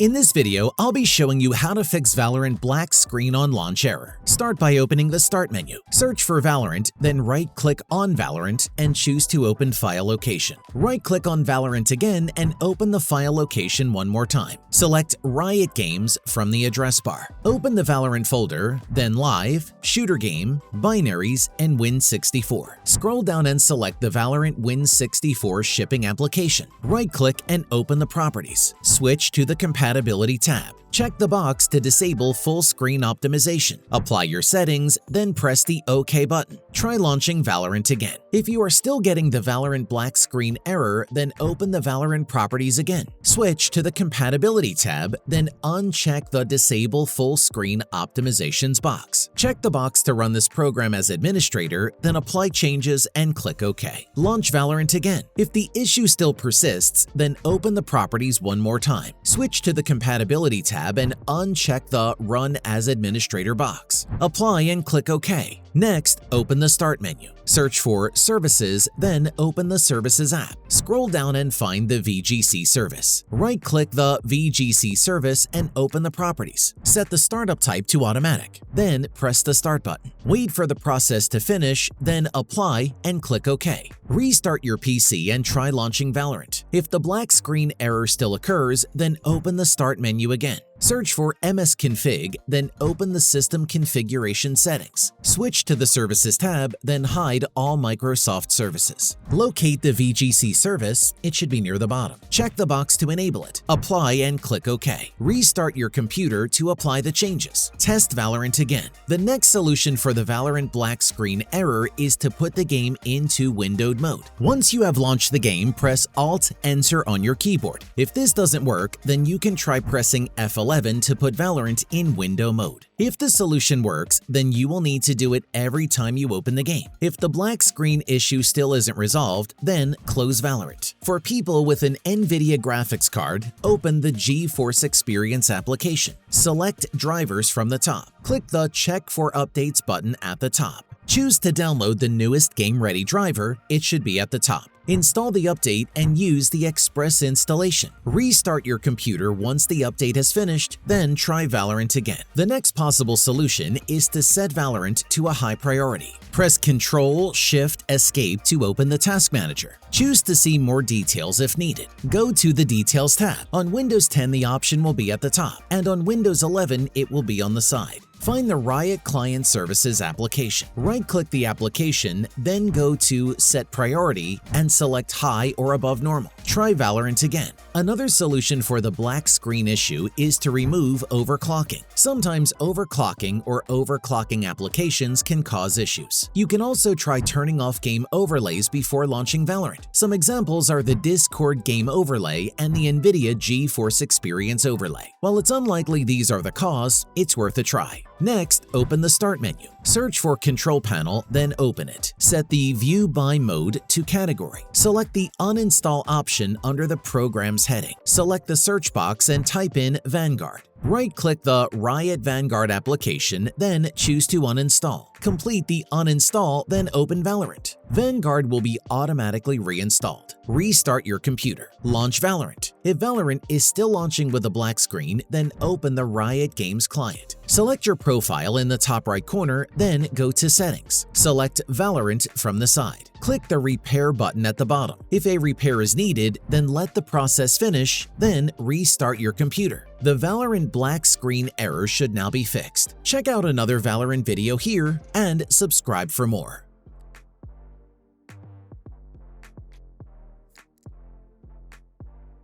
In this video, I'll be showing you how to fix Valorant black screen on launch error. Start by opening the Start menu. Search for Valorant, then right-click on Valorant and choose to open file location. Right-click on Valorant again and open the file location one more time. Select Riot Games from the address bar. Open the Valorant folder, then Live, Shooter Game, Binaries, and Win64. Scroll down and select the Valorant Win64 shipping application. Right-click and open the properties. Switch to the Compatibility tab. Check the box to disable full screen optimization. Apply your settings, then press the OK button. Try launching Valorant again. If you are still getting the Valorant black screen error, then open the Valorant properties again. Switch to the Compatibility tab, then uncheck the Disable Full Screen Optimizations box. Check the box to run this program as administrator, then apply changes and click OK. Launch Valorant again. If the issue still persists, then open the properties one more time. Switch to the Compatibility tab and uncheck the Run as Administrator box. Apply and click OK. Next, open the Start menu. Search for Services, then open the Services app. Scroll down and find the VGC service. Right-click the VGC service and open the properties. Set the startup type to automatic. Then press the Start button. Wait for the process to finish, then apply and click OK. Restart your PC and try launching Valorant. If the black screen error still occurs, then open the Start menu again. Search for msconfig, then open the System Configuration settings. Switch to the Services tab, then hide all Microsoft services. Locate the VGC service, it should be near the bottom. Check the box to enable it. Apply and click OK. Restart your computer to apply the changes. Test Valorant again. The next solution for the Valorant black screen error is to put the game into windowed mode. Once you have launched the game, press Alt-Enter on your keyboard. If this doesn't work, then you can try pressing F11 to put Valorant in window mode. If the solution works, then you will need to do it every time you open the game. If the black screen issue still isn't resolved, then close Valorant. For people with an NVIDIA graphics card, open the GeForce Experience application. Select Drivers from the top. Click the Check for Updates button at the top. Choose to download the newest game-ready driver, it should be at the top. Install the update and use the Express installation. Restart your computer once the update has finished, then try Valorant again. The next possible solution is to set Valorant to a high priority. Press Ctrl-Shift-Escape to open the Task Manager. Choose to see more details if needed. Go to the Details tab. On Windows 10, the option will be at the top, and on Windows 11, it will be on the side. Find the Riot Client Services application. Right-click the application, then go to Set Priority and select High or Above Normal. Try Valorant again. Another solution for the black screen issue is to remove overclocking. Sometimes overclocking or overclocking applications can cause issues. You can also try turning off game overlays before launching Valorant. Some examples are the Discord game overlay and the NVIDIA GeForce Experience overlay. While it's unlikely these are the cause, it's worth a try. Next, open the Start menu. Search for Control Panel, then open it. Set the View by Mode to Category. Select the Uninstall option under the Programs heading. Select the search box and type in Vanguard. Right-click the Riot Vanguard application, then choose to uninstall. Complete the uninstall, then open Valorant. Vanguard will be automatically reinstalled. Restart your computer. Launch Valorant. If Valorant is still launching with a black screen, then open the Riot Games client. Select your profile in the top right corner, then go to Settings. Select Valorant from the side. Click the Repair button at the bottom. If a repair is needed, then let the process finish, then restart your computer. The Valorant black screen error should now be fixed. Check out another Valorant video here and subscribe for more.